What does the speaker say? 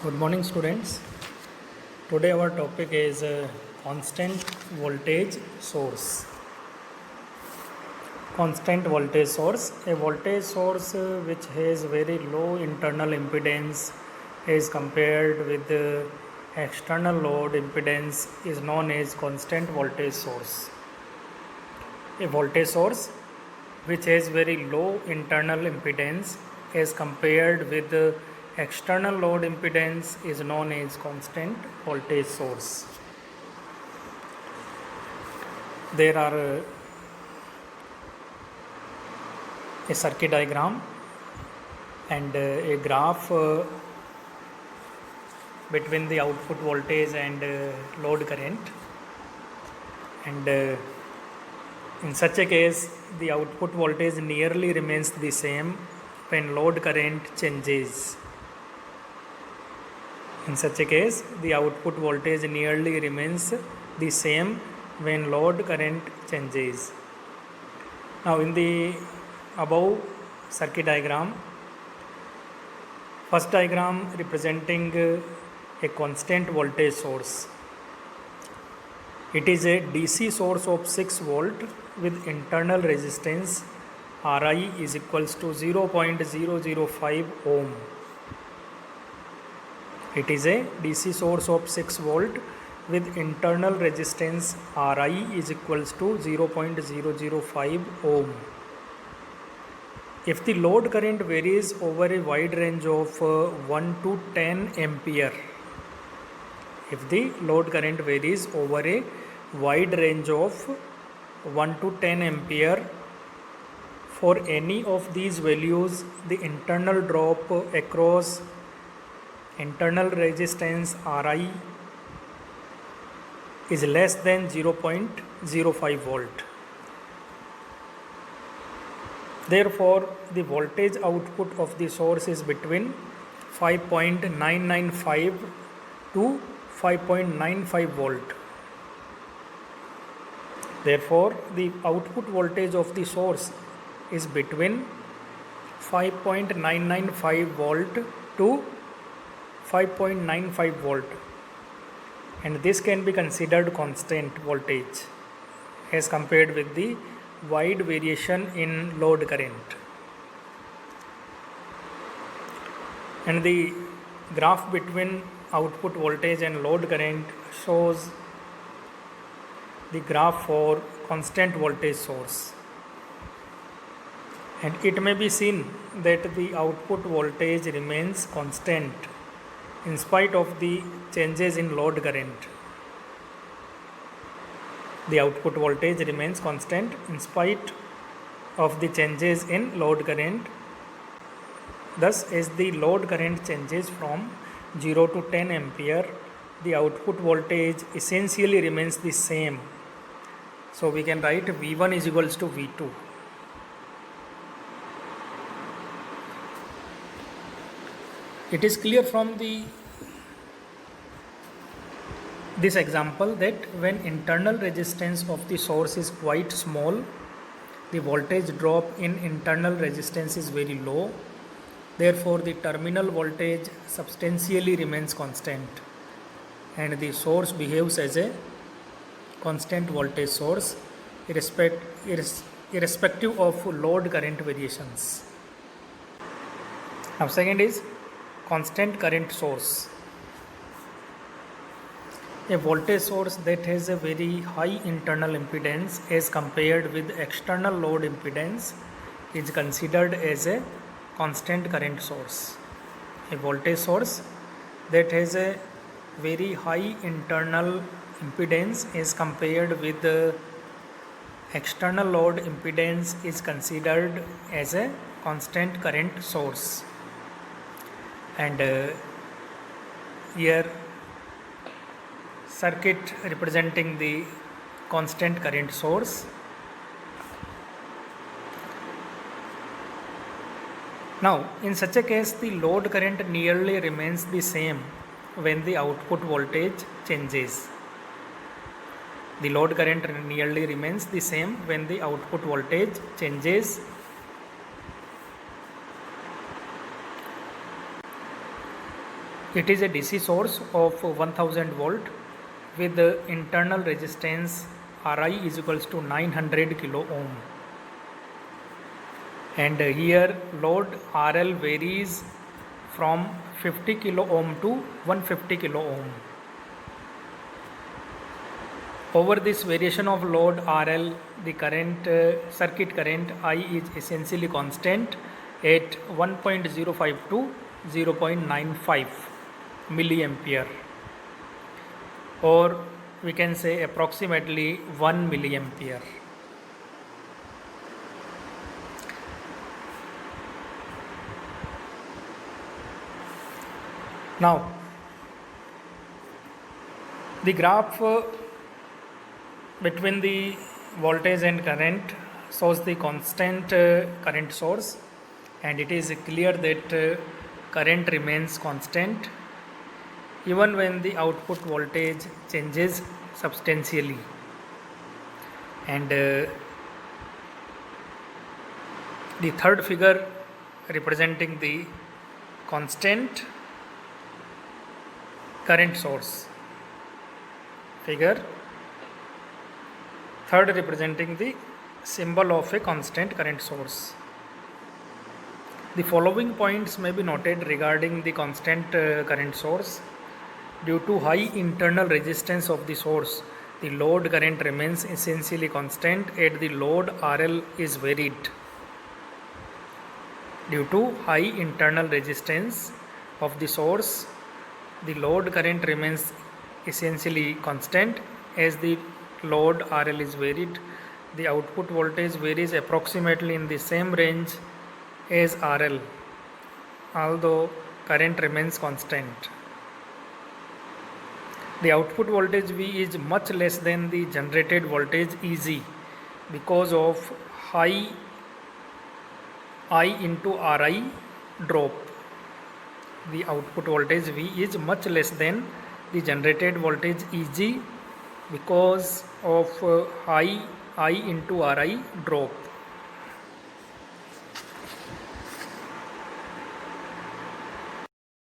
Good morning, students. Today, our topic is constant voltage source. Constant voltage source. A voltage source which has very low internal impedance as compared with the external load impedance is known as constant voltage source. A voltage source which has very low internal impedance as compared with the external load impedance is known as constant voltage source. There are a circuit diagram and a graph between the output voltage and load current, and in such a case the output voltage nearly remains the same when load current changes. In such a case the output voltage nearly remains the same when load current changes. Now in the above circuit diagram, first diagram representing a constant voltage source. It is a DC source of 6 volt with internal resistance Ri is equals to 0.005 ohm. It is a DC source of 6 volt with internal resistance Ri is equals to 0.005 ohm. If the load current varies over a wide range of 1 to 10 ampere, if the load current varies over a wide range of 1 to 10 ampere, for any of these values, the internal drop across internal resistance Ri is less than 0.05 volt. Therefore, the voltage output of the source is between 5.995 to 5.95 volt. Therefore, the output voltage of the source is between 5.995 volt to 5.95 volt, and this can be considered constant voltage as compared with the wide variation in load current. And the graph between output voltage and load current shows the graph for constant voltage source, and it may be seen that the output voltage remains constant in spite of the changes in load current. The output voltage remains constant in spite of the changes in load current. Thus, as the load current changes from 0 to 10 ampere, the output voltage essentially remains the same. So we can write V1 is equals to V2. It is clear from this example that when internal resistance of the source is quite small, the voltage drop in internal resistance is very low. Therefore, the terminal voltage substantially remains constant and the source behaves as a constant voltage source irrespective of load current variations. Now, second is constant current source. A voltage source that has a very high internal impedance as compared with external load impedance is considered as a constant current source. A voltage source that has a very high internal impedance as compared with the external load impedance is considered as a constant current source. And here circuit representing the constant current source. Now, in such a case, the load current nearly remains the same when the output voltage changes. The load current nearly remains the same when the output voltage changes. It is a DC source of 1000 volt with the internal resistance Ri is equals to 900 kilo ohm. And here load RL varies from 50 kilo ohm to 150 kilo ohm. Over this variation of load RL, the current circuit current I is essentially constant at 1.05 to 0.95 milliampere, or we can say approximately 1 milliampere. Now, the graph between the voltage and current shows the constant current source, and it is clear that current remains constant even when the output voltage changes substantially. And the third figure representing the constant current source, figure third representing the symbol of a constant current source. The following points may be noted regarding the constant current source. Due to high internal resistance of the source, the load current remains essentially constant and the load RL is varied. Due to high internal resistance of the source, the load current remains essentially constant as the load RL is varied. The output voltage varies approximately in the same range as RL, although current remains constant. The output voltage V is much less than the generated voltage EG because of high I into Ri drop. The output voltage V is much less than the generated voltage Eg because of high I into Ri drop.